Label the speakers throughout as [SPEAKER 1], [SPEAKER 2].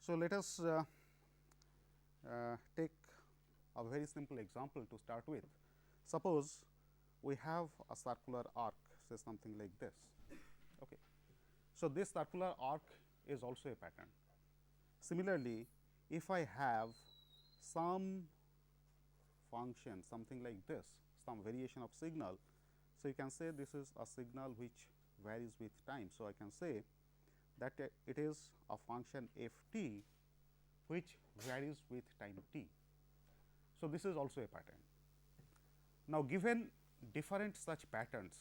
[SPEAKER 1] So, let us take a very simple example to start with. Suppose we have a circular arc, say something like this. Okay. So, this circular arc is also a pattern. Similarly, if I have some function something like this, some variation of signal. So, you can say this is a signal which varies with time. So, I can say that it is a function f t which varies with time t. So, this is also a pattern. Now, given different such patterns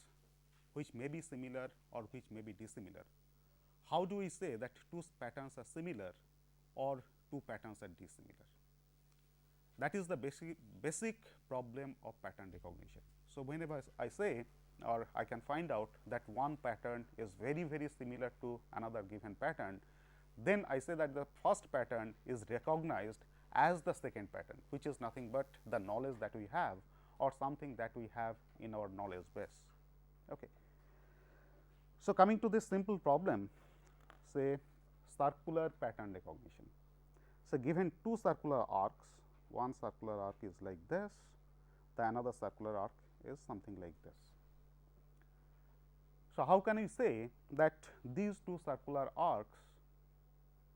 [SPEAKER 1] which may be similar or which may be dissimilar, how do we say that two patterns are similar or two patterns are dissimilar? That is the basic problem of pattern recognition. So, whenever I say or I can find out that one pattern is very similar to another given pattern, then I say that the first pattern is recognized as the second pattern, which is nothing but the knowledge that we have or something that we have in our knowledge base. Okay. So, coming to this simple problem, say circular pattern recognition. So, given two circular arcs, one circular arc is like this, the another circular arc is something like this. So, how can we say that these two circular arcs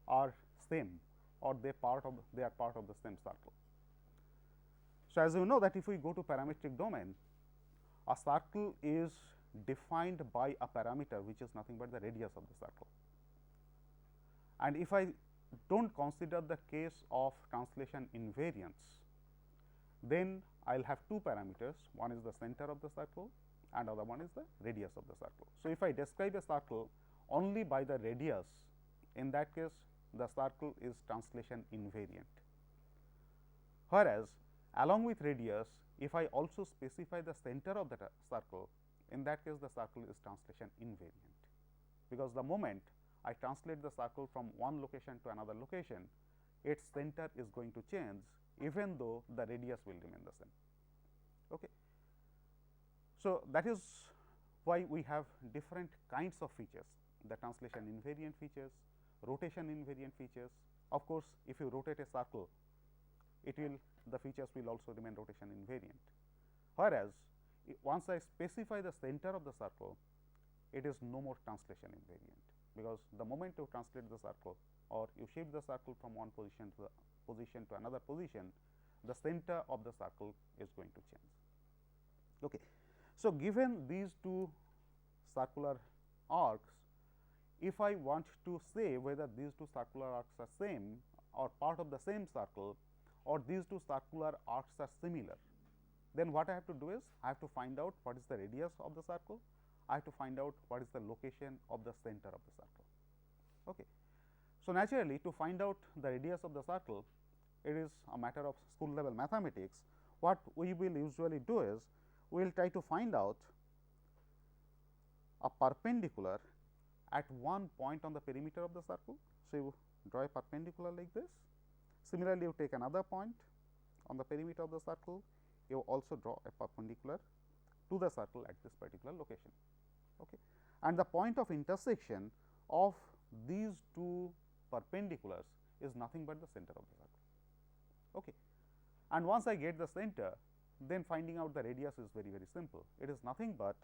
[SPEAKER 1] are same or they are part of the same circle? So, as you know that if we go to parametric domain, a circle is defined by a parameter which is nothing but the radius of the circle. And if I do not consider the case of translation invariance, then I will have two parameters, one is the center of the circle and other one is the radius of the circle. So, if I describe a circle only by the radius, in that case the circle is translation invariant. Whereas, along with radius, if I also specify the center of the circle, in that case the circle is translation invariant, because the moment I translate the circle from one location to another location, its center is going to change even though the radius will remain the same. Okay. So, that is why we have different kinds of features, the translation invariant features, rotation invariant features. Of course, if you rotate a circle, the features will also remain rotation invariant. Whereas, once I specify the center of the circle, it is no more translation invariant, because the moment you translate the circle or you shift the circle from one position to another position, the center of the circle is going to change. Okay. So, given these two circular arcs, if I want to say whether these two circular arcs are same or part of the same circle, or these two circular arcs are similar, then what I have to do is I have to find out what is the radius of the circle, I have to find out what is the location of the center of the circle. Okay. So, naturally, to find out the radius of the circle, it is a matter of school level mathematics. What we will usually do is, we will try to find out a perpendicular at one point on the perimeter of the circle. So, you draw a perpendicular like this. Similarly, you take another point on the perimeter of the circle, you also draw a perpendicular to the circle at this particular location. Okay. And the point of intersection of these two perpendiculars is nothing but the center of the circle. Okay. And once I get the center, then finding out the radius is very simple. It is nothing but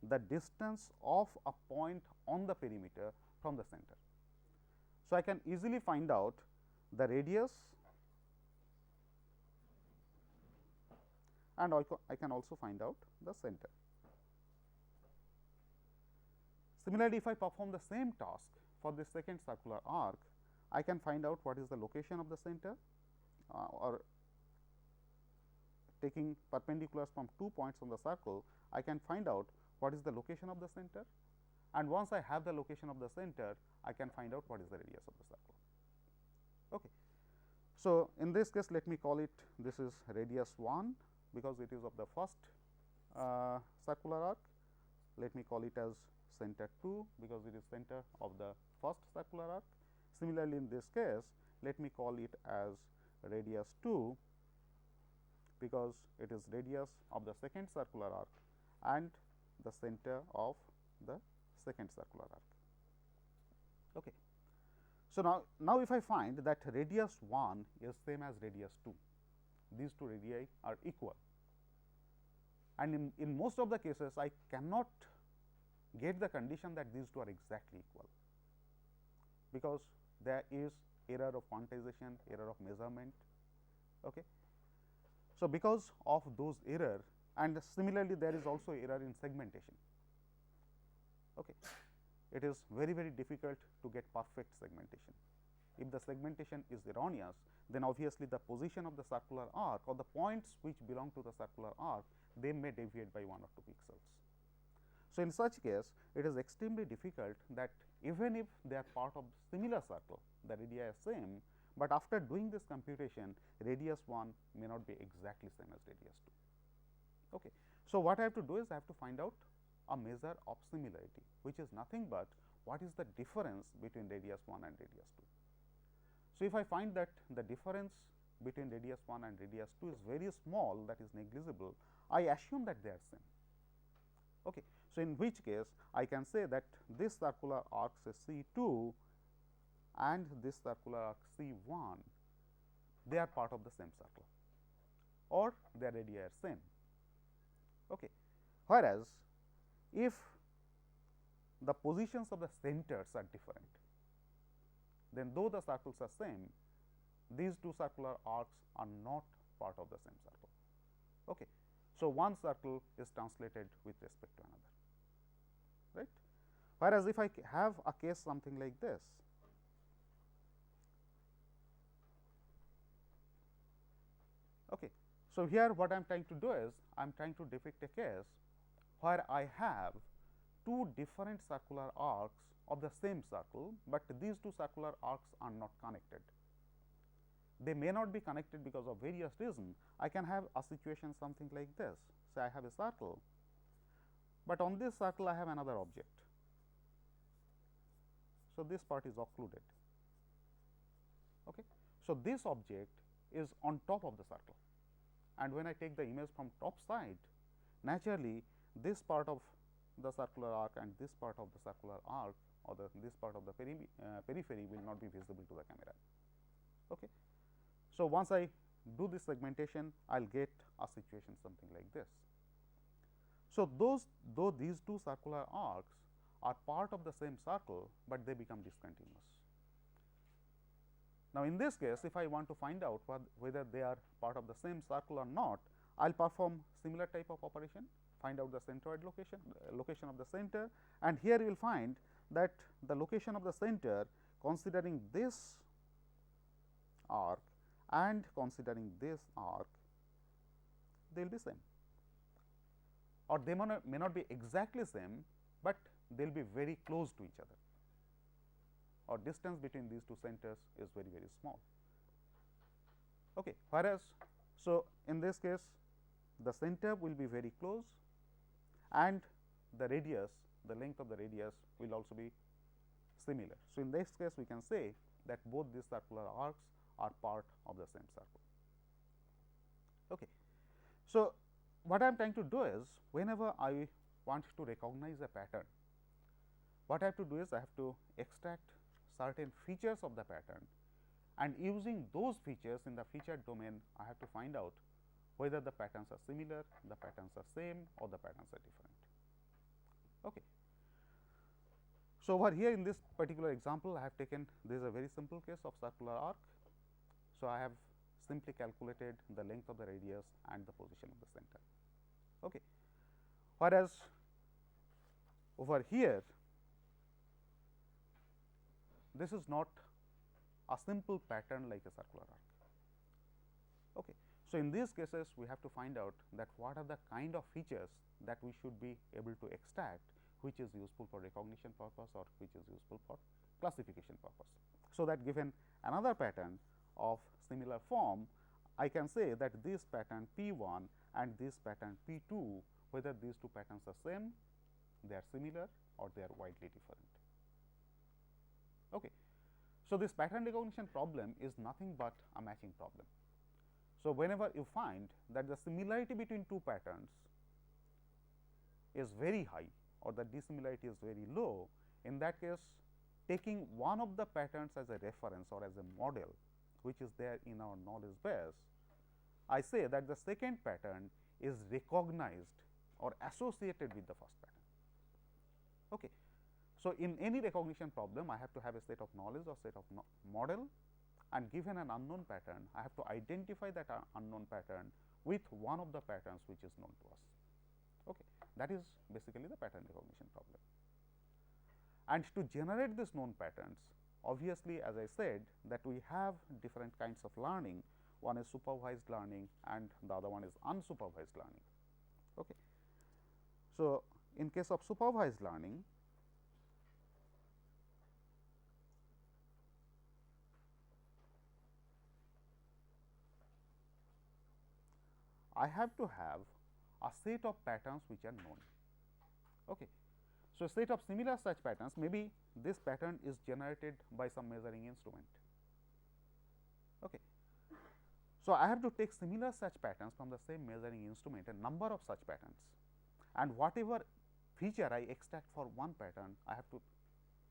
[SPEAKER 1] the distance of a point on the perimeter from the center. So, I can easily find out the radius and I can also find out the center. Similarly, if I perform the same task for the second circular arc, I can find out what is the location of the center, or taking perpendiculars from 2 points on the circle, I can find out what is the location of the center, and once I have the location of the center, I can find out what is the radius of the circle. Okay. So, in this case, let me call it, this is radius 1, because it is of the first circular arc. Let me call it as center 2, because it is center of the first circular arc. Similarly, in this case, let me call it as radius 2, because it is radius of the second circular arc and the center of the second circular arc. Okay. So, now if I find that radius 1 is same as radius 2, these two radii are equal, and in most of the cases I cannot get the condition that these two are exactly equal, because there is error of quantization, error of measurement. Okay. So, because of those error, and similarly there is also error in segmentation. Okay. It is very difficult to get perfect segmentation. If the segmentation is erroneous, then obviously the position of the circular arc or the points which belong to the circular arc, they may deviate by 1 or 2 pixels. So, in such case it is extremely difficult that even if they are part of similar circle, the radii are same, but after doing this computation radius 1 may not be exactly same as radius 2. Okay. So, what I have to do is I have to find out a measure of similarity, which is nothing but what is the difference between radius 1 and radius 2. So, if I find that the difference between radius 1 and radius 2 is very small, that is negligible, I assume that they are same. Okay. So, in which case I can say that this circular arc say C 2 and this circular arc C 1, they are part of the same circle or their radii are same. Okay. Whereas, if the positions of the centers are different, then though the circles are same, these two circular arcs are not part of the same circle. Okay. So, one circle is translated with respect to another, right. Whereas, if I have a case something like this, okay. So, here what I am trying to do is I am trying to depict a case where I have two different circular arcs of the same circle, but these two circular arcs are not connected. They may not be connected because of various reasons. I can have a situation something like this. Say I have a circle, but on this circle I have another object. So, this part is occluded. Okay. So, this object is on top of the circle, and when I take the image from top side, naturally this part of the circular arc and this part of the circular arc or this part of the periphery will not be visible to the camera. Okay. So, once I do this segmentation, I will get a situation something like this. So, though these two circular arcs are part of the same circle, but they become discontinuous. Now, in this case, if I want to find out whether they are part of the same circle or not, I will perform similar type of operation, find out the centroid location of the center, and here you will find that the location of the center considering this arc and considering this arc, they will be same, or they may not be exactly same, but they will be very close to each other, or distance between these two centers is very small. Okay. Whereas, so in this case the center will be very close and the radius, the length of the radius will also be similar. So, in this case we can say that both these circular arcs are part of the same circle. Okay. So, what I am trying to do is whenever I want to recognize a pattern, what I have to do is I have to extract certain features of the pattern, and using those features in the featured domain I have to find out whether the patterns are similar, the patterns are same or the patterns are different. Okay. So, over here in this particular example I have taken this is a very simple case of circular arc. So, I have simply calculated the length of the radius and the position of the center. Okay. Whereas, over here this is not a simple pattern like a circular arc. Okay. So, in these cases we have to find out that what are the kind of features that we should be able to extract, which is useful for recognition purpose or which is useful for classification purpose. So, that given another pattern of similar form, I can say that this pattern P 1 and this pattern P 2, whether these two patterns are same, they are similar or they are widely different. Okay. So, this pattern recognition problem is nothing but a matching problem. So, whenever you find that the similarity between two patterns is very high or the dissimilarity is very low, in that case taking one of the patterns as a reference or as a model which is there in our knowledge base, I say that the second pattern is recognized or associated with the first pattern. Okay. So, in any recognition problem, I have to have a set of knowledge or set of model, and given an unknown pattern, I have to identify that unknown pattern with one of the patterns which is known to us. Okay. That is basically the pattern recognition problem. And to generate these known patterns, obviously, as I said that we have different kinds of learning. One is supervised learning and the other one is unsupervised learning. Okay. So, in case of supervised learning, I have to have a set of patterns which are known. Okay. So, a set of similar such patterns, maybe this pattern is generated by some measuring instrument. Okay. So, I have to take similar such patterns from the same measuring instrument, a number of such patterns, and whatever feature I extract for one pattern, I have to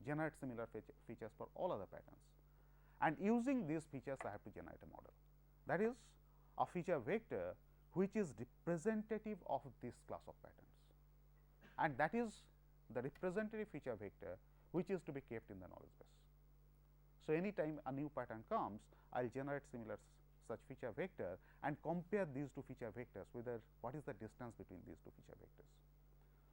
[SPEAKER 1] generate similar features for all other patterns, and using these features I have to generate a model. That is a feature vector which is representative of this class of patterns, and that is the representative feature vector which is to be kept in the knowledge base. So, anytime a new pattern comes, I will generate similar such feature vector and compare these two feature vectors, whether what is the distance between these two feature vectors.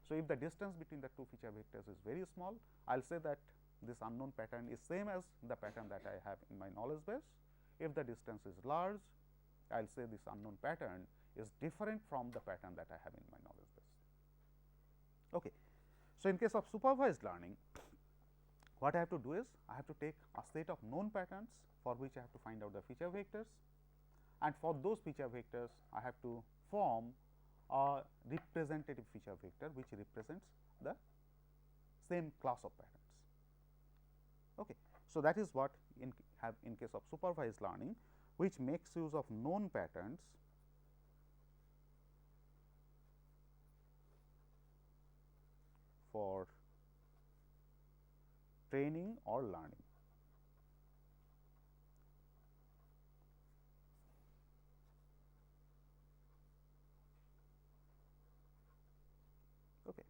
[SPEAKER 1] So, if the distance between the two feature vectors is very small, I will say that this unknown pattern is same as the pattern that I have in my knowledge base. If the distance is large, I will say this unknown pattern is different from the pattern that I have in my knowledge base. Okay. So, in case of supervised learning, what I have to do is I have to take a set of known patterns for which I have to find out the feature vectors, and for those feature vectors I have to form a representative feature vector which represents the same class of patterns. Okay. So, that is what in case of supervised learning, which makes use of known patterns for training or learning. Okay.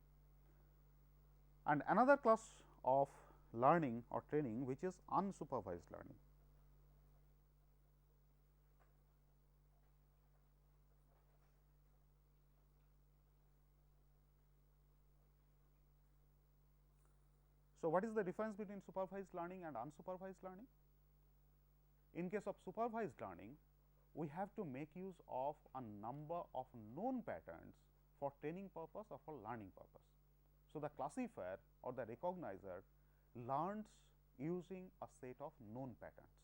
[SPEAKER 1] And another class of learning or training which is unsupervised learning. So, what is the difference between supervised learning and unsupervised learning? In case of supervised learning, we have to make use of a number of known patterns for training purpose or for learning purpose. So, the classifier or the recognizer learns using a set of known patterns.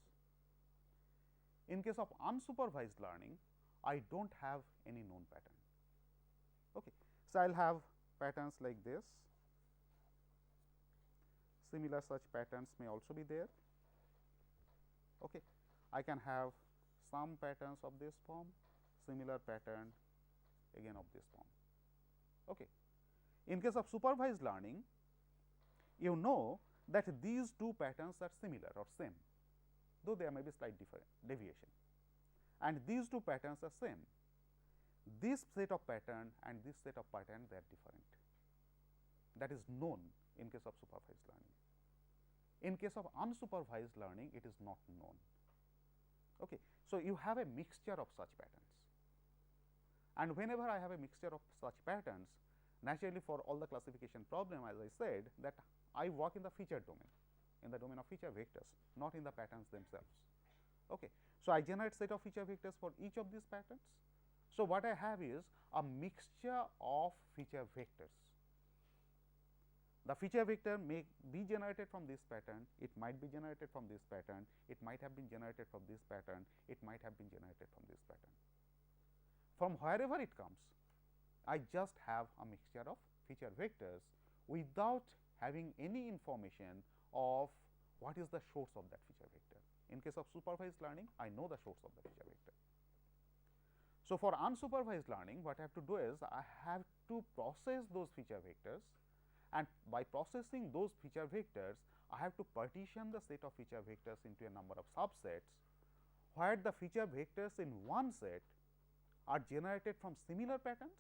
[SPEAKER 1] In case of unsupervised learning, I do not have any known pattern. Okay. So, I will have patterns like this. Similar such patterns may also be there. Okay. I can have some patterns of this form, similar pattern again of this form. Okay. In case of supervised learning, you know that these two patterns are similar or same, though there may be slight deviation, and these two patterns are same. This set of pattern and this set of pattern, they are different. That is known in case of supervised learning. In case of unsupervised learning, it is not known. Okay. So, you have a mixture of such patterns, and whenever I have a mixture of such patterns, naturally for all the classification problem, as I said that I work in the feature domain, in the domain of feature vectors, not in the patterns themselves. Okay. So, I generate set of feature vectors for each of these patterns. So, what I have is a mixture of feature vectors. The feature vector may be generated from this pattern, it might be generated from this pattern, it might have been generated from this pattern, it might have been generated from this pattern. From wherever it comes, I just have a mixture of feature vectors without having any information of what is the source of that feature vector. In case of supervised learning, I know the source of the feature vector. So, for unsupervised learning, what I have to do is I have to process those feature vectors, and by processing those feature vectors, I have to partition the set of feature vectors into a number of subsets, where the feature vectors in one set are generated from similar patterns,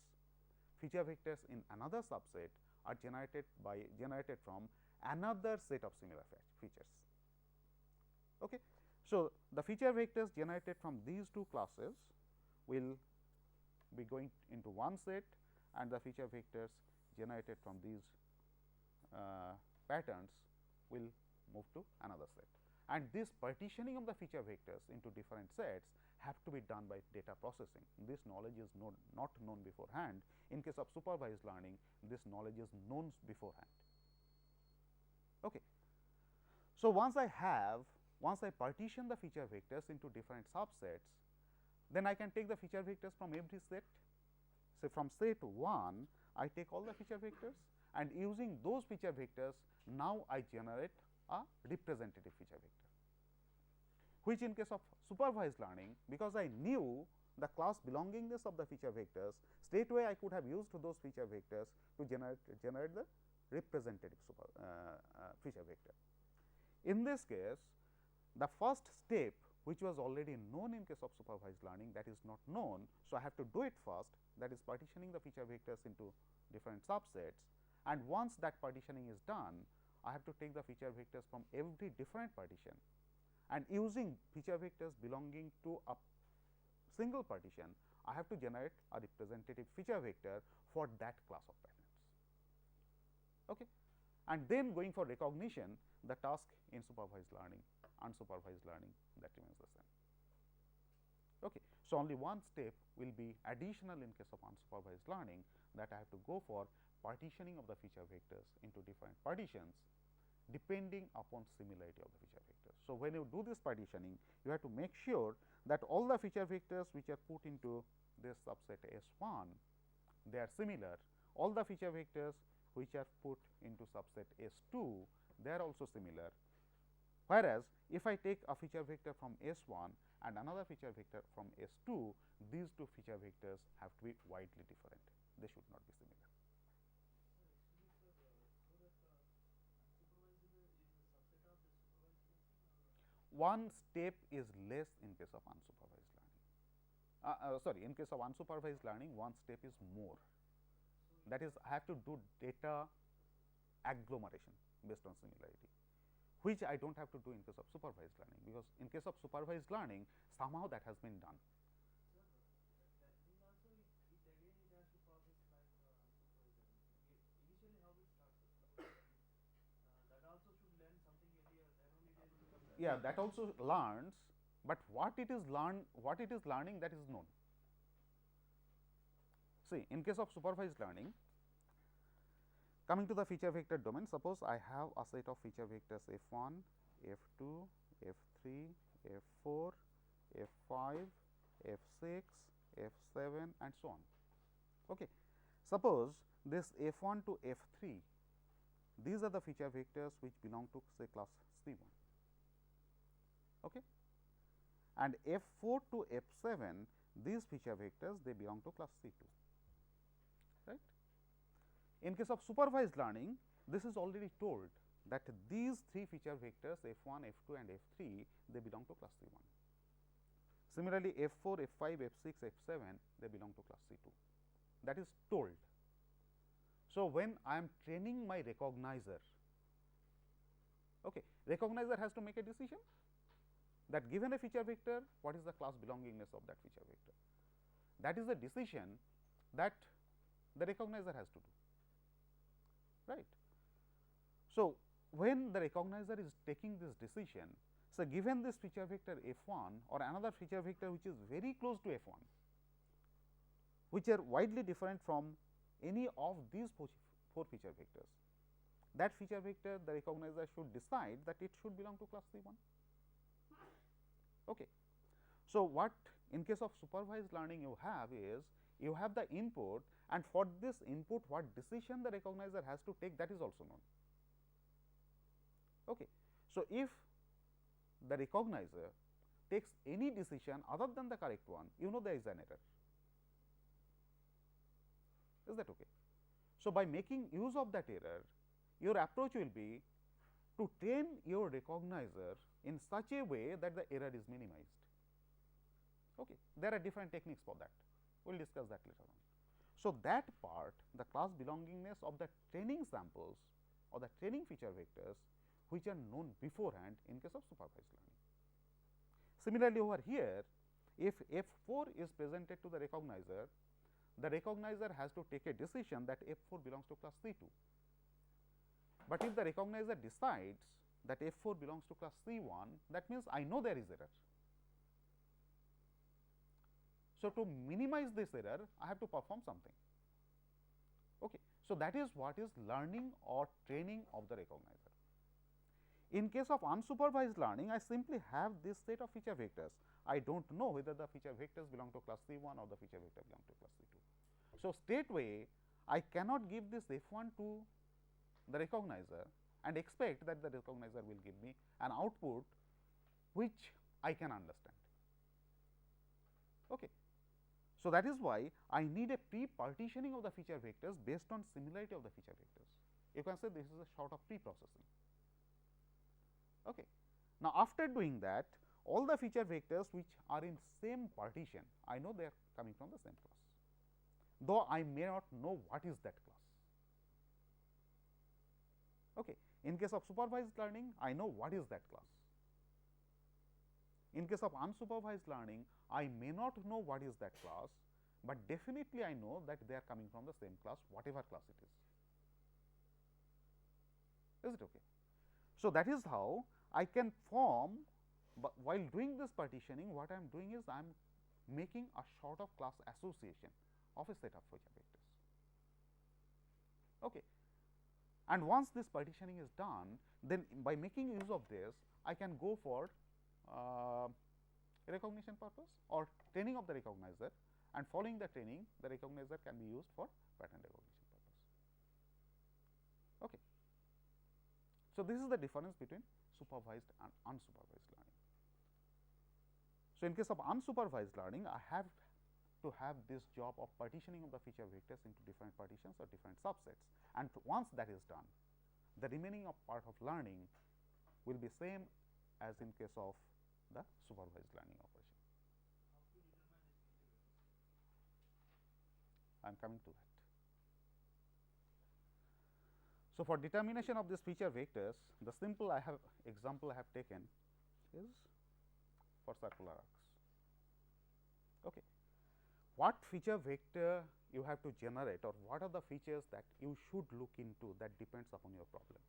[SPEAKER 1] feature vectors in another subset are generated from another set of similar features. Okay. So, the feature vectors generated from these two classes will be going into one set, and the feature vectors generated from these patterns will move to another set. And this partitioning of the feature vectors into different sets have to be done by data processing. This knowledge is not known beforehand. In case of supervised learning, this knowledge is known beforehand. Okay. So, once I partition the feature vectors into different subsets, then I can take the feature vectors from every set. So, from set 1, I take all the feature vectors, and using those feature vectors, now I generate a representative feature vector, which in case of supervised learning, because I knew the class belongingness of the feature vectors, straightway I could have used those feature vectors to generate the representative feature vector. In this case, the first step, which was already known in case of supervised learning, that is not known. So, I have to do it first, that is partitioning the feature vectors into different subsets, and once that partitioning is done, I have to take the feature vectors from every different partition, and using feature vectors belonging to a single partition, I have to generate a representative feature vector for that class of patterns. Okay. And then going for recognition, the task in supervised learning, unsupervised learning, that remains the same. Okay. So, only one step will be additional in case of unsupervised learning, that I have to go for partitioning of the feature vectors into different partitions depending upon similarity of the feature vectors. So, when you do this partitioning, you have to make sure that all the feature vectors which are put into this subset S1, they are similar. All the feature vectors which are put into subset S2, they are also similar. Whereas, if I take a feature vector from S1 and another feature vector from S2, these two feature vectors have to be widely different. They should not be similar. One step is less in case of unsupervised learning. In case of unsupervised learning, one step is more. That is, I have to do data agglomeration based on similarity, which I do not have to do in case of supervised learning, because in case of supervised learning, somehow that has been done. Yeah, that also learns, but what it is learning, that is known. See, in case of supervised learning, coming to the feature vector domain, suppose I have a set of feature vectors f1, f2, f3, f4, f5, f6, f7 and so on. Okay. Suppose this f1 to f3, these are the feature vectors which belong to say class C1. Okay. And f4 to f7, these feature vectors, they belong to class C2, right. In case of supervised learning, this is already told that these three feature vectors f1, f2 and f3, they belong to class C1. Similarly, f4, f5, f6, f7, they belong to class C2. That is told. So, when I am training my recognizer, okay, recognizer has to make a decision that given a feature vector, what is the class belongingness of that feature vector. That is the decision that the recognizer has to do, right. So, when the recognizer is taking this decision, so given this feature vector f1 or another feature vector which is very close to f1, which are widely different from any of these four feature vectors, that feature vector the recognizer should decide that it should belong to class C1. Okay. So, what in case of supervised learning you have is, you have the input, and for this input what decision the recognizer has to take, that is also known. Okay. So, if the recognizer takes any decision other than the correct one, you know there is an error. Is that okay? So, by making use of that error, your approach will be to train your recognizer in such a way that the error is minimized. Okay. There are different techniques for that, we will discuss that later on. So, that part, the class belongingness of the training samples or the training feature vectors, which are known beforehand in case of supervised learning. Similarly, over here, if F4 is presented to the recognizer has to take a decision that F4 belongs to class C2. But if the recognizer decides that F4 belongs to class C1, that means I know there is error. So, to minimize this error, I have to perform something. Okay. So, that is what is learning or training of the recognizer. In case of unsupervised learning, I simply have this set of feature vectors. I do not know whether the feature vectors belong to class C1 or the feature vector belong to class C2. So, straightway I cannot give this F1 to the recognizer and expect that the recognizer will give me an output which I can understand. Okay. So, that is why I need a pre-partitioning of the feature vectors based on similarity of the feature vectors. You can say this is a sort of pre-processing. Okay. Now, after doing that, all the feature vectors which are in same partition, I know they are coming from the same class, though I may not know what is that class. Okay. In case of supervised learning, I know what is that class. In case of unsupervised learning, I may not know what is that class, but definitely I know that they are coming from the same class, whatever class it is. Is it okay? So, that is how I can form, but while doing this partitioning, what I am doing is I am making a sort of class association of a set of feature vectors. Okay. And once this partitioning is done, then by making use of this, I can go for recognition purpose or training of the recognizer, and following the training, the recognizer can be used for pattern recognition purpose. Okay. So, this is the difference between supervised and unsupervised learning. So, in case of unsupervised learning, I have to have this job of partitioning of the feature vectors into different partitions or different subsets, and once that is done, the remaining part of learning will be same as in case of the supervised learning operation. I am coming to that. So, for determination of these feature vectors, the simple example I have taken is for circular arcs. Okay. What feature vector you have to generate, or what are the features that you should look into, that depends upon your problem.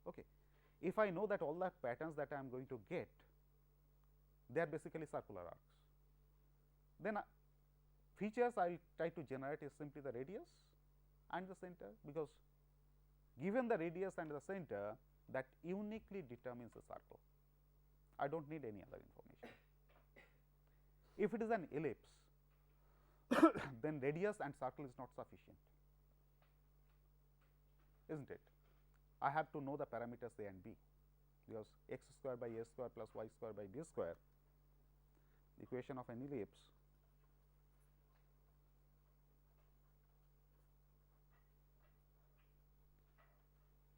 [SPEAKER 1] Okay. If I know that all the patterns that I am going to get, they are basically circular arcs, then features I will try to generate is simply the radius and the center, because given the radius and the center, that uniquely determines the circle. I do not need any other information. If it is an ellipse, then radius and circle is not sufficient, is not it? I have to know the parameters a and b, because x square by a square plus y square by b square, the equation of an ellipse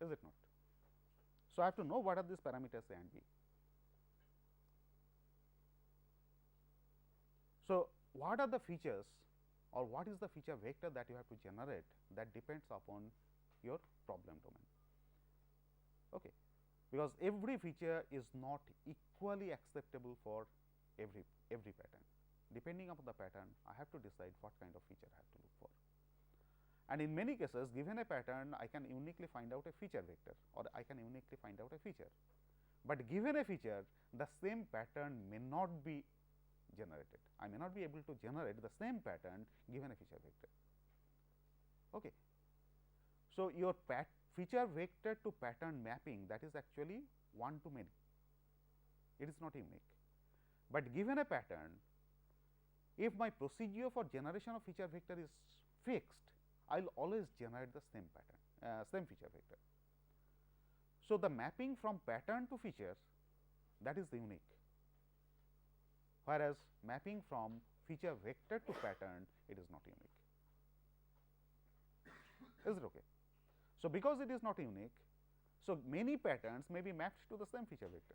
[SPEAKER 1] is it not? So, I have to know what are these parameters a and b. So, what are the features, or what is the feature vector that you have to generate, that depends upon your problem domain. Okay. Because every feature is not equally acceptable for every pattern. Depending upon the pattern, I have to decide what kind of feature I have to look for. And in many cases, given a pattern, I can uniquely find out a feature vector, or I can uniquely find out a feature. But given a feature, the same pattern may not be generated. I may not be able to generate the same pattern given a feature vector. Okay. So, your feature vector to pattern mapping, that is actually one to many, it is not unique. But given a pattern, if my procedure for generation of feature vector is fixed, I will always generate the same pattern, same feature vector. So, the mapping from pattern to features, that is unique, whereas mapping from feature vector to pattern, it is not unique. Is it okay? So, because it is not unique, So, many patterns may be mapped to the same feature vector.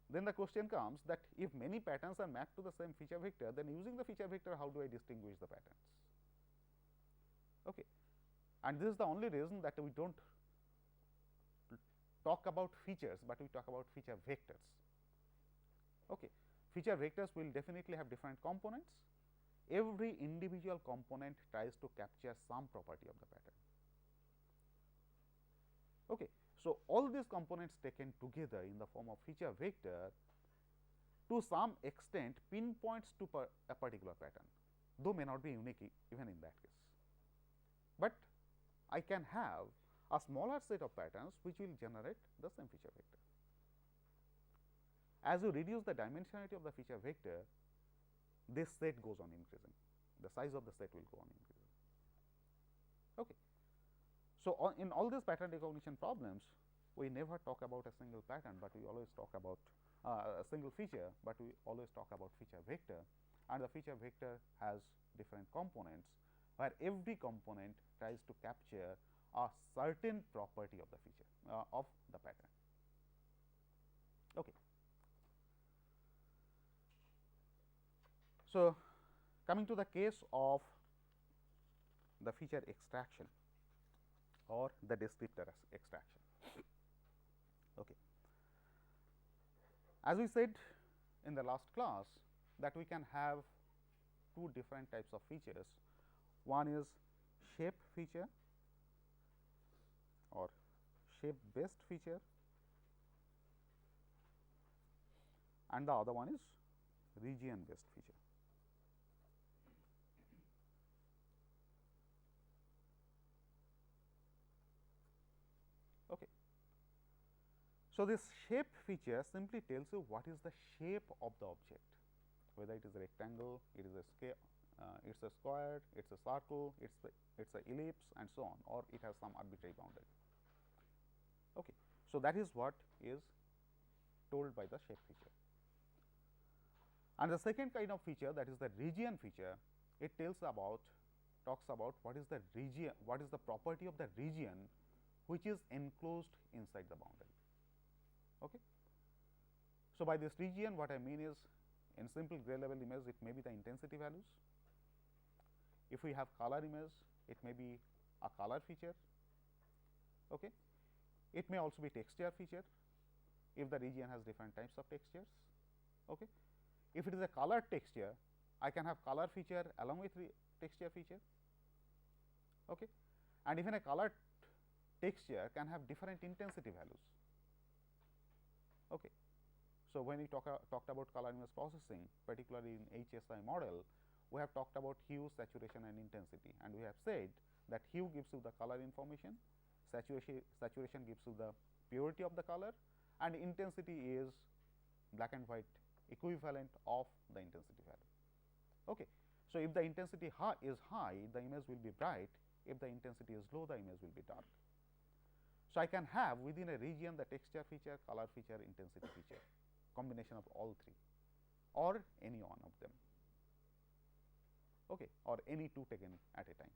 [SPEAKER 1] Then the question comes that if many patterns are mapped to the same feature vector, then using the feature vector, how do I distinguish the patterns? Okay. And this is the only reason that we do not talk about features, but we talk about feature vectors. Okay. Feature vectors will definitely have different components. Every individual component tries to capture some property of the pattern. Okay. So, all these components taken together in the form of feature vector to some extent pinpoints to a particular pattern, though may not be unique even in that case. But I can have a smaller set of patterns which will generate the same feature vector. As you reduce the dimensionality of the feature vector, this set goes on increasing, the size of the set will go on increasing. Okay. So, in all these pattern recognition problems, we never talk about a single pattern, but we always talk about a single feature, but we always talk about feature vector, and the feature vector has different components, where every component tries to capture a certain property of the feature of the pattern. Okay. So, coming to the case of the feature extraction or the descriptor extraction. Okay. As we said in the last class that we can have two different types of features. One is shape feature or shape based feature, and the other one is region based feature. Okay. So, this shape feature simply tells you what is the shape of the object, whether it is a rectangle, it is a scale, it is a square, it is a circle, it is a ellipse and so on, or it has some arbitrary boundary. Okay. So, that is what is told by the shape feature. And the second kind of feature, that is the region feature, it talks about what is the region, what is the property of the region which is enclosed inside the boundary. Okay. So, by this region what I mean is, in simple gray level image it may be the intensity values. If we have color image, it may be a color feature. Okay. It may also be texture feature if the region has different types of textures. Okay. If it is a color texture, I can have color feature along with texture feature. Okay. And even a color texture can have different intensity values. Okay. So, when we talked about color image processing, particularly in HSI model, we have talked about hue, saturation and intensity, and we have said that hue gives you the color information, saturation gives you the purity of the color, and intensity is black and white equivalent of the intensity value. Okay. So, if the intensity is high, the image will be bright. If the intensity is low, the image will be dark. So, I can have within a region the texture feature, color feature, intensity feature, combination of all three or any one of them, okay, or any two taken at a time.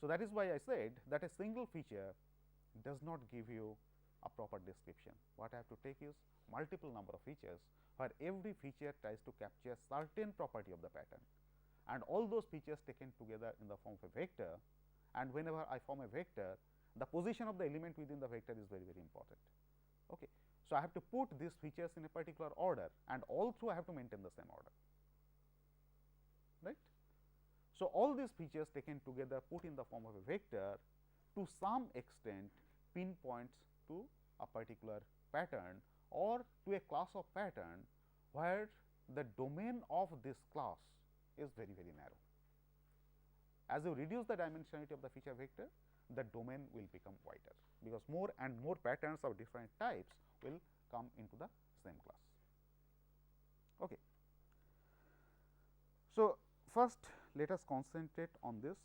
[SPEAKER 1] So, that is why I said that a single feature does not give you a proper description. What I have to take is multiple number of features, where every feature tries to capture certain property of the pattern, and all those features taken together in the form of a vector, and whenever I form a vector, the position of the element within the vector is very, very important. Okay. So, I have to put these features in a particular order, and all through I have to maintain the same order, right. So, all these features taken together put in the form of a vector to some extent pinpoints to a particular pattern or to a class of pattern, where the domain of this class is very, very narrow. As you reduce the dimensionality of the feature vector, the domain will become wider, because more and more patterns of different types will come into the same class. Okay. So, first let us concentrate on this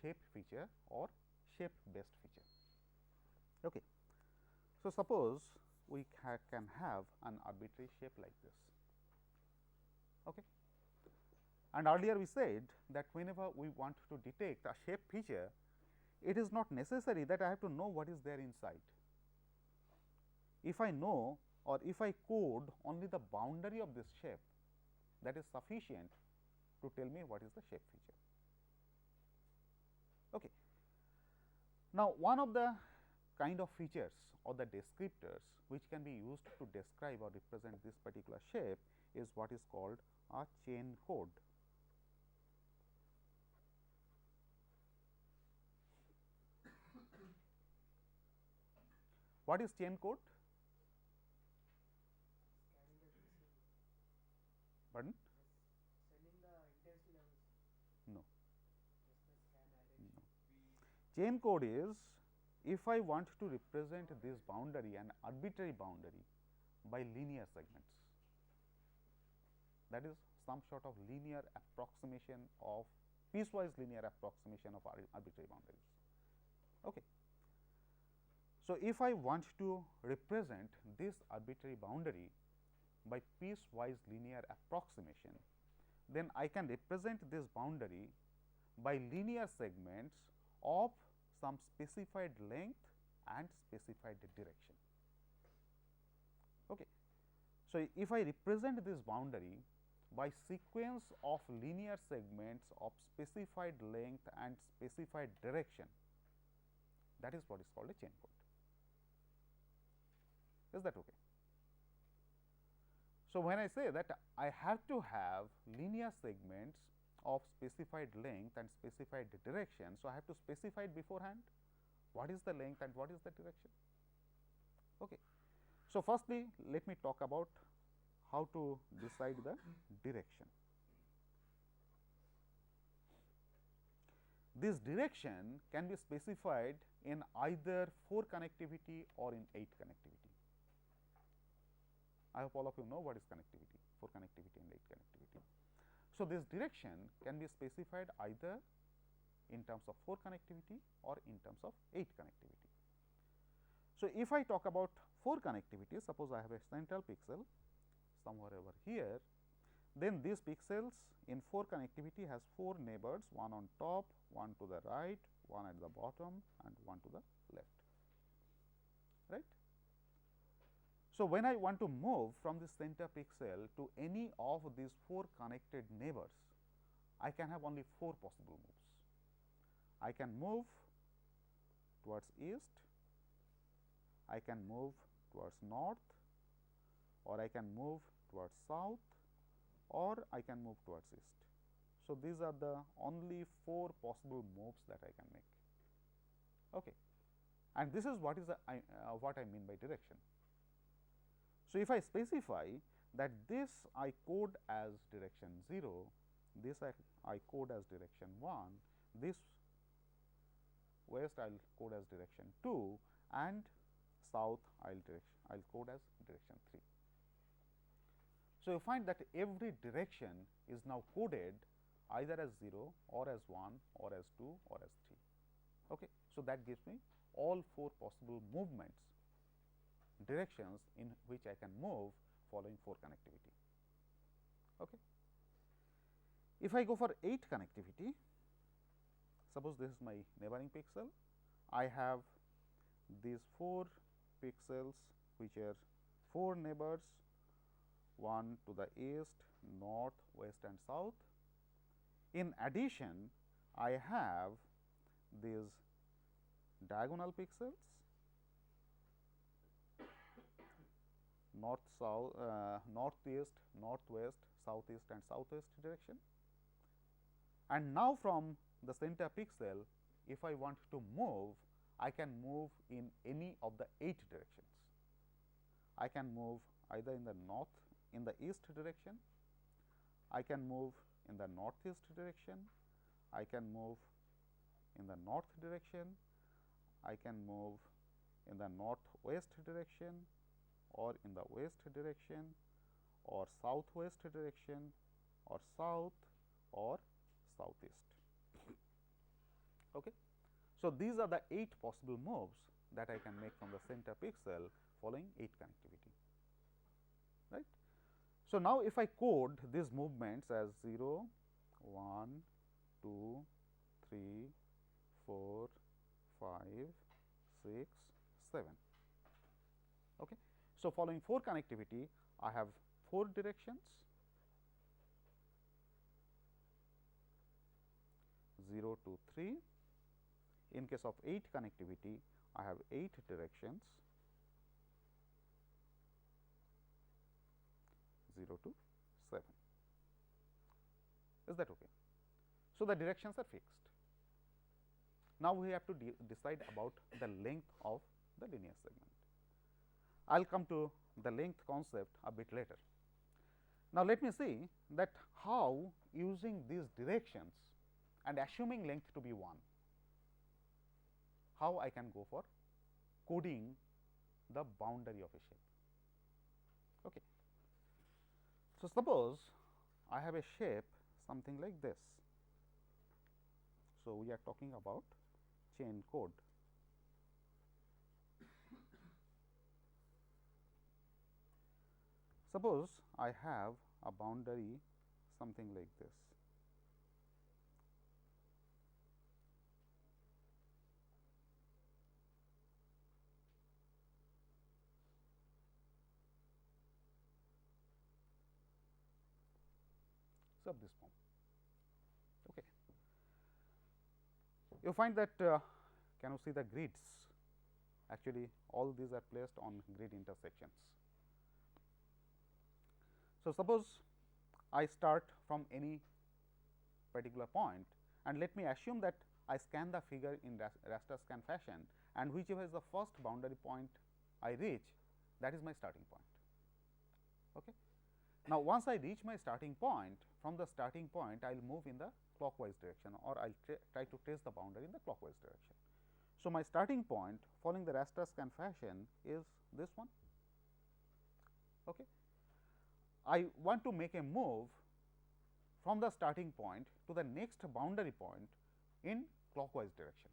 [SPEAKER 1] shape feature or shape based feature. Okay. So, suppose we can have an arbitrary shape like this. Okay. And earlier we said that whenever we want to detect a shape feature, it is not necessary that I have to know what is there inside. If I know or if I code only the boundary of this shape, that is sufficient to tell me what is the shape feature. Okay. Now, one of the kind of features or the descriptors which can be used to describe or represent this particular shape is what is called a chain code. What is chain code? Pardon?
[SPEAKER 2] Sending the intensity levels.
[SPEAKER 1] No.
[SPEAKER 2] Just the scan added.
[SPEAKER 1] No. Chain code is, if I want to represent this boundary, an arbitrary boundary, by linear segments, that is some sort of linear approximation of piecewise linear approximation of arbitrary boundaries. Okay. So, if I want to represent this arbitrary boundary by piecewise linear approximation, then I can represent this boundary by linear segments of some specified length and specified direction. Okay. So, if I represent this boundary by sequence of linear segments of specified length and specified direction, that is what is called a chain code. Is that okay? So, when I say that I have to have linear segments of specified length and specified direction, so I have to specify it beforehand what is the length and what is the direction. Okay. So, firstly let me talk about how to decide the direction. This direction can be specified in either 4 connectivity or in 8 connectivity. I hope all of you know what is connectivity, 4 connectivity and 8 connectivity. So, this direction can be specified either in terms of 4 connectivity or in terms of 8 connectivity. So, if I talk about 4 connectivity, suppose I have a central pixel somewhere over here, then these pixels in 4 connectivity has 4 neighbors, one on top, one to the right, one at the bottom and one to the left, right. So, when I want to move from the center pixel to any of these 4 connected neighbors, I can have only 4 possible moves. I can move towards east, I can move towards north, or I can move towards south, or I can move towards east. So, these are the only 4 possible moves that I can make. Okay. And this is what is what I mean by direction. So, if I specify that this I code as direction 0, this I code as direction 1, this west I will code as direction 2 and south I will code as direction 3. So, you find that every direction is now coded either as 0 or as 1 or as 2 or as 3. Okay. So, that gives me all 4 possible movements, directions in which I can move following 4 connectivity. Okay. If I go for 8 connectivity, suppose this is my neighboring pixel, I have these 4 pixels which are 4 neighbors, one to the east, north, west and south. In addition, I have these diagonal pixels, north, south, northeast, northwest, southeast and southwest direction. And now, from the center pixel, if I want to move, I can move in any of the 8 directions. I can move either in the east direction, I can move in the northeast direction, I can move in the north direction, I can move in the northwest direction or in the west direction or southwest direction or south or southeast. Okay. So, these are the 8 possible moves that I can make from the center pixel following 8 connectivity, right. So, now if I code these movements as 0, 1, 2, 3, 4, 5, 6, 7. Okay. So, following 4 connectivity, I have 4 directions, 0 to 3. In case of 8 connectivity, I have 8 directions, 0 to 7. Is that okay? So, the directions are fixed. Now, we have to decide about the length of the linear segment. I will come to the length concept a bit later. Now, let me see that how using these directions and assuming length to be 1, how I can go for coding the boundary of a shape. Okay. So, suppose I have a shape something like this. So, we are talking about chain code. Suppose I have a boundary something like this. So, of this form. Okay. You find that can you see the grids? Actually, all these are placed on grid intersections. So, suppose I start from any particular point, and let me assume that I scan the figure in raster scan fashion, and whichever is the first boundary point I reach, that is my starting point. Okay. Now, once I reach my starting point, from the starting point I will move in the clockwise direction, or I will try to trace the boundary in the clockwise direction. So, my starting point following the raster scan fashion is this one. Okay. I want to make a move from the starting point to the next boundary point in clockwise direction.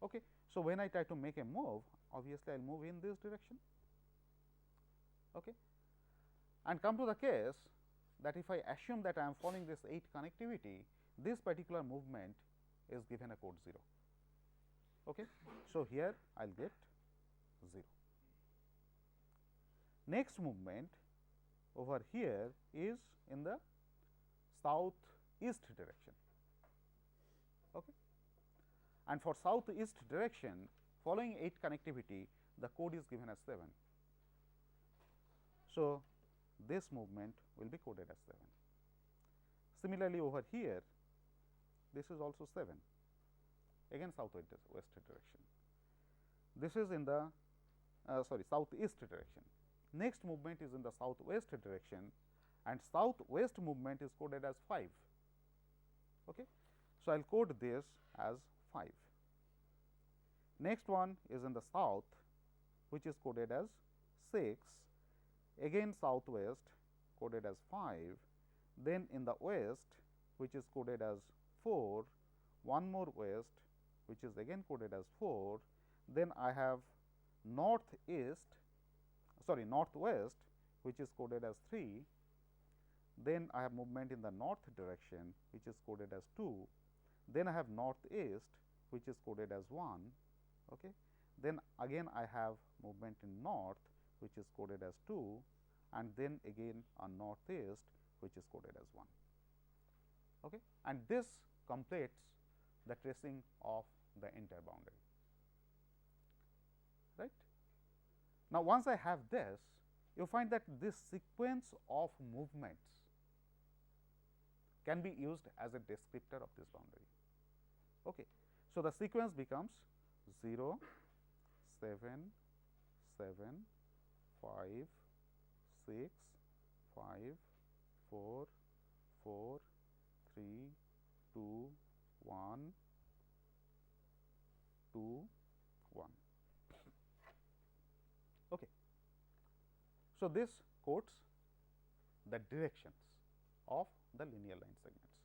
[SPEAKER 1] Okay. So, when I try to make a move, obviously, I will move in this direction. Okay. And come to the case that if I assume that I am following this 8 connectivity, this particular movement is given a code 0. Okay. So, here I will get 0. Next movement over here is in the southeast direction. Okay. And for southeast direction, following 8 connectivity, the code is given as 7. So, this movement will be coded as 7. Similarly, over here, this is also 7, again southwest direction. This is in the southeast direction. Next movement is in the southwest direction, and southwest movement is coded as 5. Okay. So, I will code this as 5. Next one is in the south, which is coded as 6, again southwest coded as 5, then in the west, which is coded as 4, one more west, which is again coded as 4, then I have northwest, which is coded as 3, then I have movement in the north direction, which is coded as 2, then I have northeast, which is coded as 1, okay. Then again I have movement in north, which is coded as 2, and then again a northeast, which is coded as 1. Okay. And this completes the tracing of the entire boundary, right. Now, once I have this, you find that this sequence of movements can be used as a descriptor of this boundary. Okay. So, the sequence becomes 0, 7, 7, 5, 6, 5, 4, 4, 3, 2, 1, 2, 1. Okay. So, this codes the directions of the linear line segments,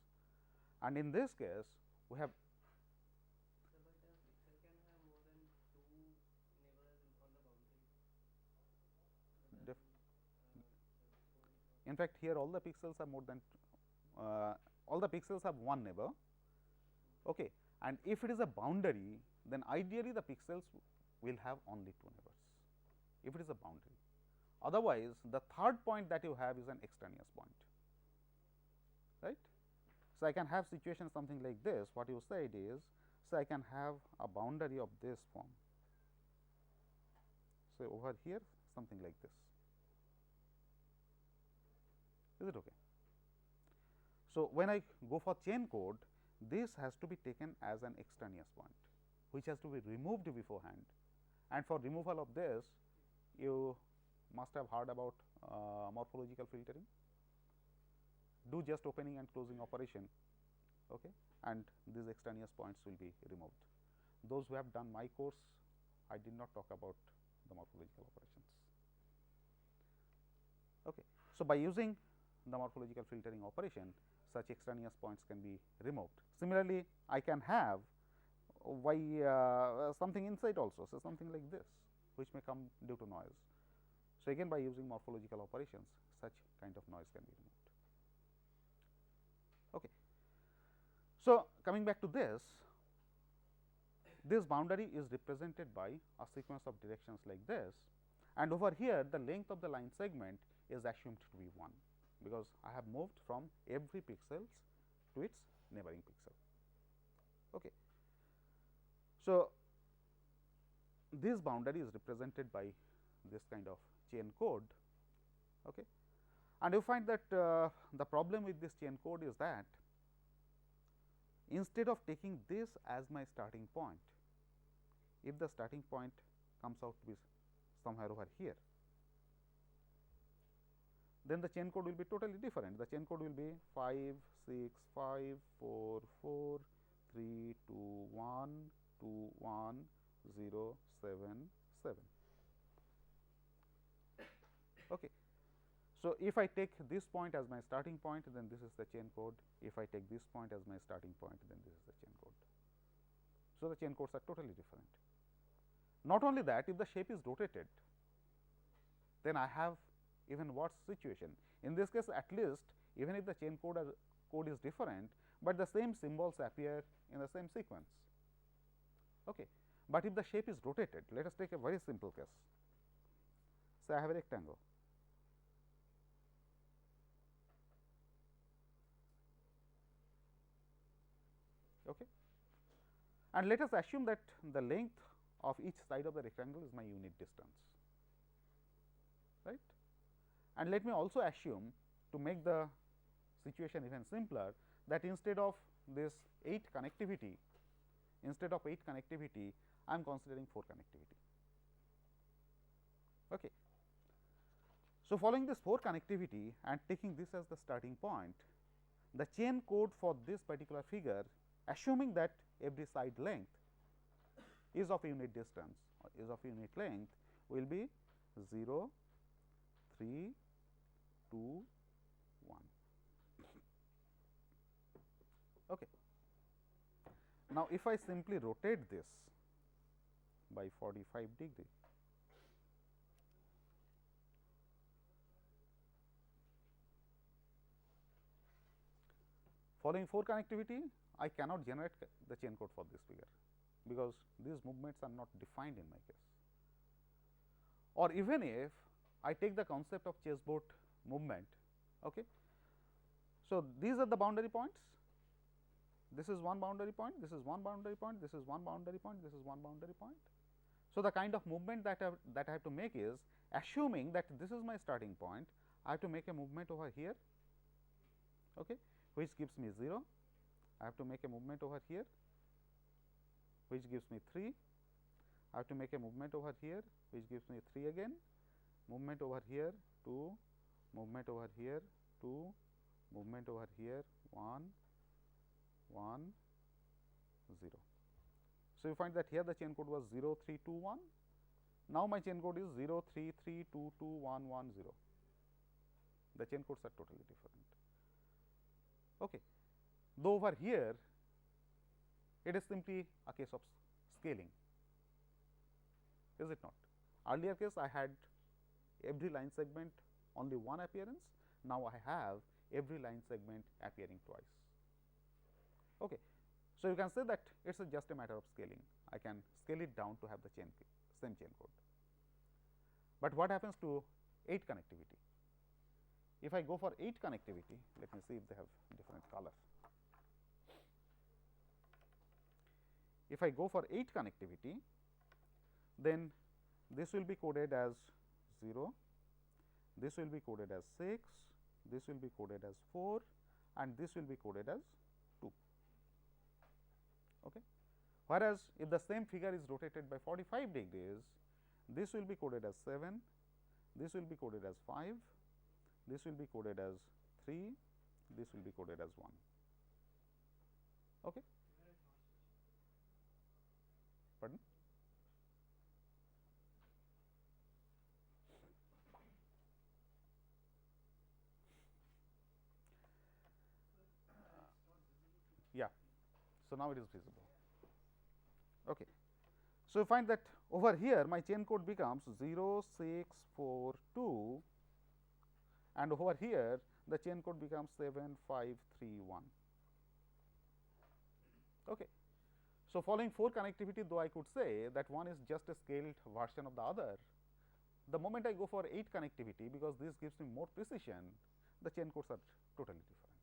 [SPEAKER 1] and in this case we have
[SPEAKER 2] So, but a pixel can have more than 2 neighbors on the boundary. So
[SPEAKER 1] in fact, here all the pixels are more than all the pixels have one neighbor, okay. and if it is a boundary, then ideally the pixels will have only 2 neighbors, if it is a boundary. Otherwise, the third point that you have is an extraneous point, right. So, I can have situation something like this. What you said is, so I can have a boundary of this form. So, over here something like this. Is it okay? So, when I go for chain code, this has to be taken as an extraneous point, which has to be removed beforehand, and for removal of this you must have heard about morphological filtering. Do just opening and closing operation, okay, and these extraneous points will be removed. Those who have done my course, I did not talk about the morphological operations. Okay. So, by using the morphological filtering operation, such extraneous points can be removed. Similarly, I can have something inside also, so something like this, which may come due to noise. So, again by using morphological operations, such kind of noise can be removed. Okay. So, coming back to this boundary is represented by a sequence of directions like this, and over here the length of the line segment is assumed to be 1, because I have moved from every pixels to its neighboring pixel. Okay. So, this boundary is represented by this kind of chain code, okay. And you find that the problem with this chain code is that instead of taking this as my starting point, if the starting point comes out to be somewhere over here, then the chain code will be totally different. The chain code will be 5, 6, 5, 4, 4, 3, 2, 1, 2, 1, 0, 7, 7. Okay. So, if I take this point as my starting point, then this is the chain code. If I take this point as my starting point, then this is the chain code. So, the chain codes are totally different. Not only that, if the shape is rotated, then I have even worse situation. In this case, at least even if the chain code is different, but the same symbols appear in the same sequence. Okay. But if the shape is rotated, let us take a very simple case. Say I have a rectangle. Okay. And let us assume that the length of each side of the rectangle is my unit distance, right. And let me also assume, to make the situation even simpler, that instead of this 8 connectivity, I am considering 4 connectivity. Okay. So, following this 4 connectivity and taking this as the starting point, the chain code for this particular figure, assuming that every side length is of unit distance or is of unit length, will be 0, 3, 2, 1. Okay. Now, if I simply rotate this by 45 degree, following 4 connectivity, I cannot generate the chain code for this figure, because these movements are not defined in my case. Or even if I take the concept of chessboard movement, okay. So, these are the boundary points. This is one boundary point, this is one boundary point, this is one boundary point, this is one boundary point. So, the kind of movement that I have to make is, assuming that this is my starting point, I have to make a movement over here, okay, which gives me 0. I have to make a movement over here, which gives me 3. I have to make a movement over here, which gives me 3 again, movement over here 2, movement over here 2, movement over here 1, 1, 0. So, you find that here the chain code was 0, 3, 2, 1. Now, my chain code is 0, 3, 3, 2, 2, 1, 1, 0. The chain codes are totally different. Okay. Though over here it is simply a case of scaling, is it not? Earlier case I had every line segment only one appearance, now I have every line segment appearing twice. Okay. So, you can say that it is just a matter of scaling. I can scale it down to have the same chain code. But what happens to 8 connectivity? If I go for 8 connectivity, let me see if they have different colors. If I go for 8 connectivity, then this will be coded as 0, this will be coded as 6, this will be coded as 4, and this will be coded as 2. Okay. Whereas, if the same figure is rotated by 45 degrees, this will be coded as 7, this will be coded as 5, this will be coded as 3, this will be coded as 1. Okay. Pardon? Yeah. So, now it is visible. Okay. So, you find that over here my chain code becomes 0, 6, 4, 2, and over here the chain code becomes 7, 5, 3, 1. Okay. So, following 4 connectivity, though I could say that one is just a scaled version of the other, the moment I go for 8 connectivity, because this gives me more precision, the chain codes are totally different.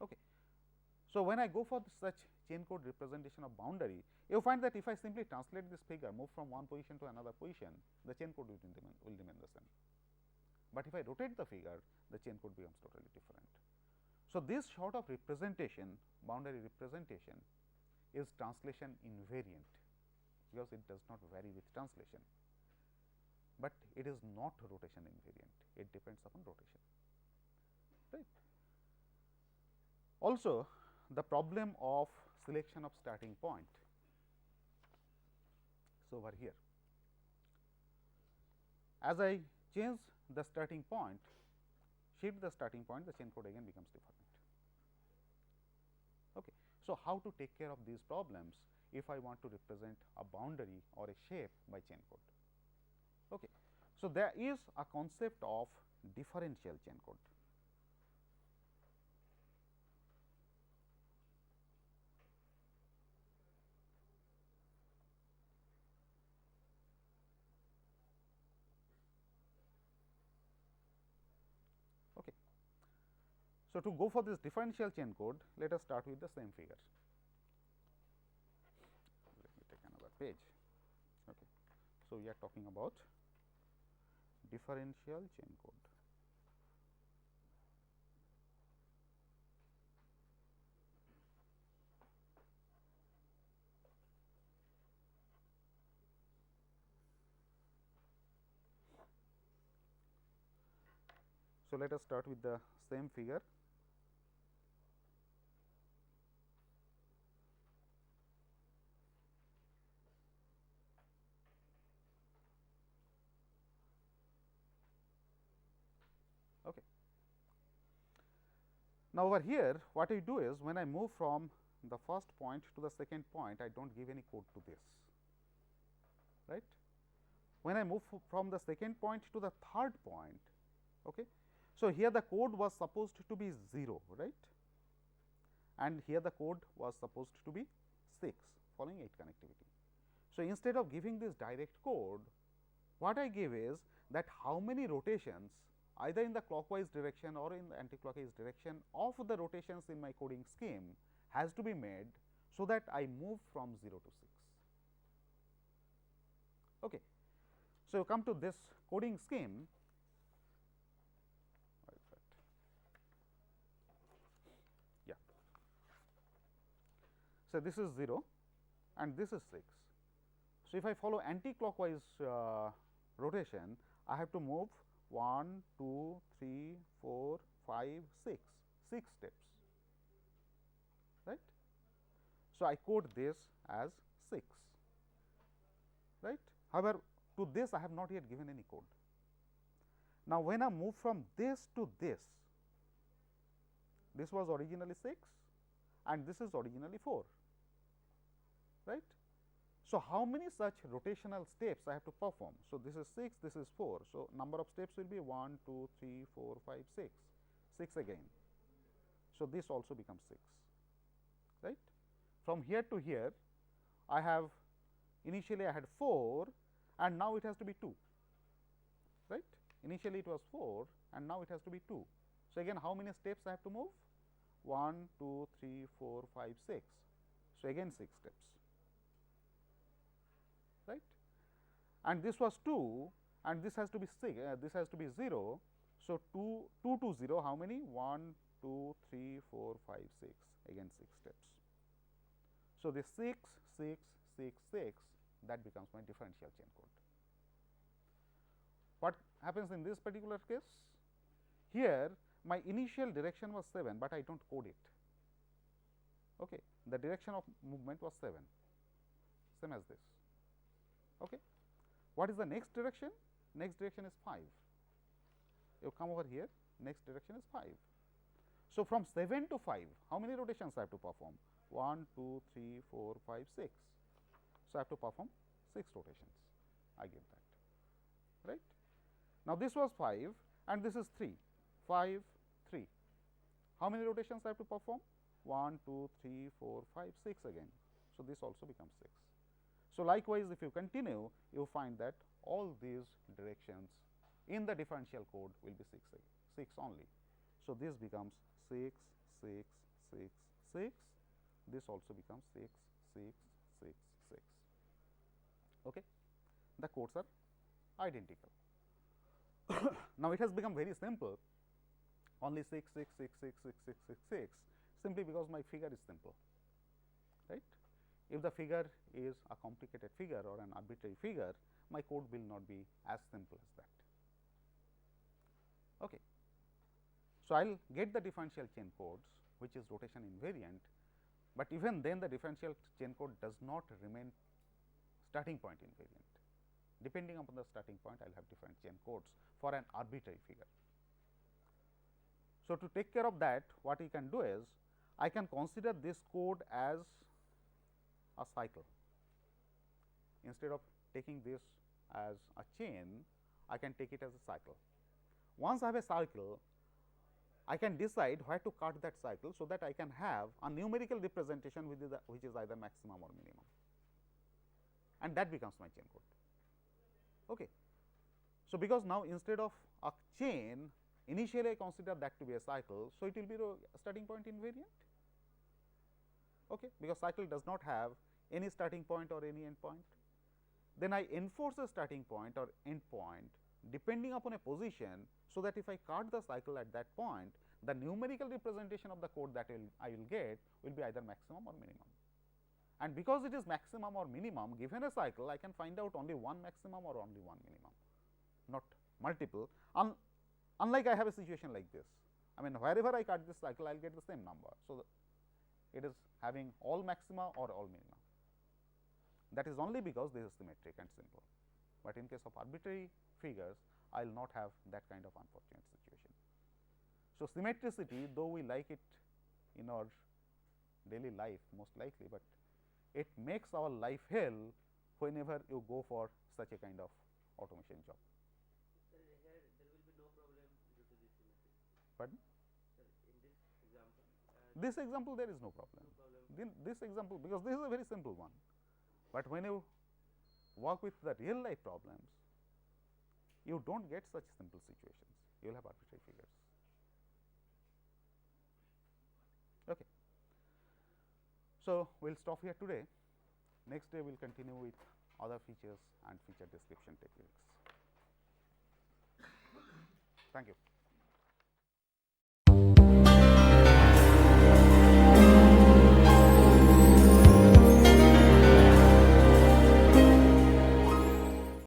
[SPEAKER 1] Okay. So, when I go for such chain code representation of boundary, you find that if I simply translate this figure, move from one position to another position, the chain code will remain the same. But if I rotate the figure, the chain code becomes totally different. So, this sort of representation, boundary representation, is translation invariant, because it does not vary with translation, but it is not rotation invariant, it depends upon rotation, right. Also, the problem of selection of starting point is over here. As I change the starting point, shift the starting point, the chain code again becomes different. Okay. So, how to take care of these problems if I want to represent a boundary or a shape by chain code? Okay. So, there is a concept of differential chain code. Okay. So, to go for this differential chain code, let us start with the same figure. Let me take another page. Okay. So, we are talking about differential chain code. So, let us start with the same figure. Okay. Now, over here what I do is, when I move from the first point to the second point, I do not give any code to this, right. When I move from the second point to the third point, okay. So, here the code was supposed to be 0, right, and here the code was supposed to be 6 following 8 connectivity. So, instead of giving this direct code, what I give is that how many rotations either in the clockwise direction or in the anticlockwise direction of the rotations in my coding scheme has to be made, so that I move from 0 to 6. Okay. So, you come to this coding scheme. Yeah. So, this is 0 and this is 6. So, if I follow anti-clockwise rotation, I have to move 1, 2, 3, 4, 5, 6 steps, right. So, I code this as 6, right. However, to this I have not yet given any code. Now, when I move from this to this was originally 6 and this is originally 4, right. So, how many such rotational steps I have to perform? So, this is 6, this is 4. So, number of steps will be 1, 2, 3, 4, 5, 6, 6 again. So, this also becomes 6. right. From here to here, I have initially I had 4 and now it has to be 2, right. Initially it was 4 and now it has to be 2. So, again how many steps I have to move? 1, 2, 3, 4, 5, 6. So, again 6 steps, right. And this was 2 and this has to be 6, this has to be 0. So, 2 to 0, how many? 1, 2, 3, 4, 5, 6, again 6 steps. So, this 6, 6, 6, 6, that becomes my differential chain code. What happens in this particular case? Here my initial direction was 7, but I do not code it. Okay. The direction of movement was 7, same as this. Okay. What is the next direction? Next direction is 5. You come over here, next direction is 5. So, from 7 to 5, how many rotations I have to perform? 1, 2, 3, 4, 5, 6. So, I have to perform 6 rotations, I get that, right. Now, this was 5 and this is 3, 5, 3. How many rotations I have to perform? 1, 2, 3, 4, 5, 6 again. So, this also becomes 6. So, likewise, if you continue, you find that all these directions in the differential code will be 6 only. So, this becomes 6, 6, 6, 6. This also becomes 6, 6, 6, 6. Okay. The codes are identical. Now, it has become very simple, only 6, 6, 6, 6, 6, 6, 6, 6, simply because my figure is simple, right. If the figure is a complicated figure or an arbitrary figure, my code will not be as simple as that. Okay. So, I will get the differential chain codes which is rotation invariant, but even then the differential chain code does not remain starting point invariant. Depending upon the starting point, I will have different chain codes for an arbitrary figure. So, to take care of that, what we can do is, I can consider this code as a cycle. Instead of taking this as a chain, I can take it as a cycle. Once I have a cycle, I can decide where to cut that cycle, so that I can have a numerical representation which is either maximum or minimum, and that becomes my chain code. Okay. So, because now instead of a chain, initially I consider that to be a cycle. So, it will be starting point invariant, okay, because cycle does not have any starting point or any end point. Then I enforce a starting point or end point depending upon a position, so that if I cut the cycle at that point, the numerical representation of the code that I will get will be either maximum or minimum. And because it is maximum or minimum, given a cycle, I can find out only one maximum or only one minimum, not multiple. Unlike I have a situation like this, I mean wherever I cut this cycle, I will get the same number. So, it is having all maxima or all minima. That is only because this is symmetric and simple, but in case of arbitrary figures, I will not have that kind of unfortunate situation. So, symmetricity, though we like it in our daily life most likely, but it makes our life hell whenever you go for such a kind of automation job.
[SPEAKER 2] Sir, here there will be no problem due to this symmetry.
[SPEAKER 1] Pardon?
[SPEAKER 2] Sir, in this example.
[SPEAKER 1] This example there is no problem.
[SPEAKER 2] No problem.
[SPEAKER 1] This example, because this is a very simple one, but when you work with the real life problems, you do not get such simple situations, you will have arbitrary figures. Okay. So, we will stop here today. Next day we will continue with other features and feature description techniques. Thank you.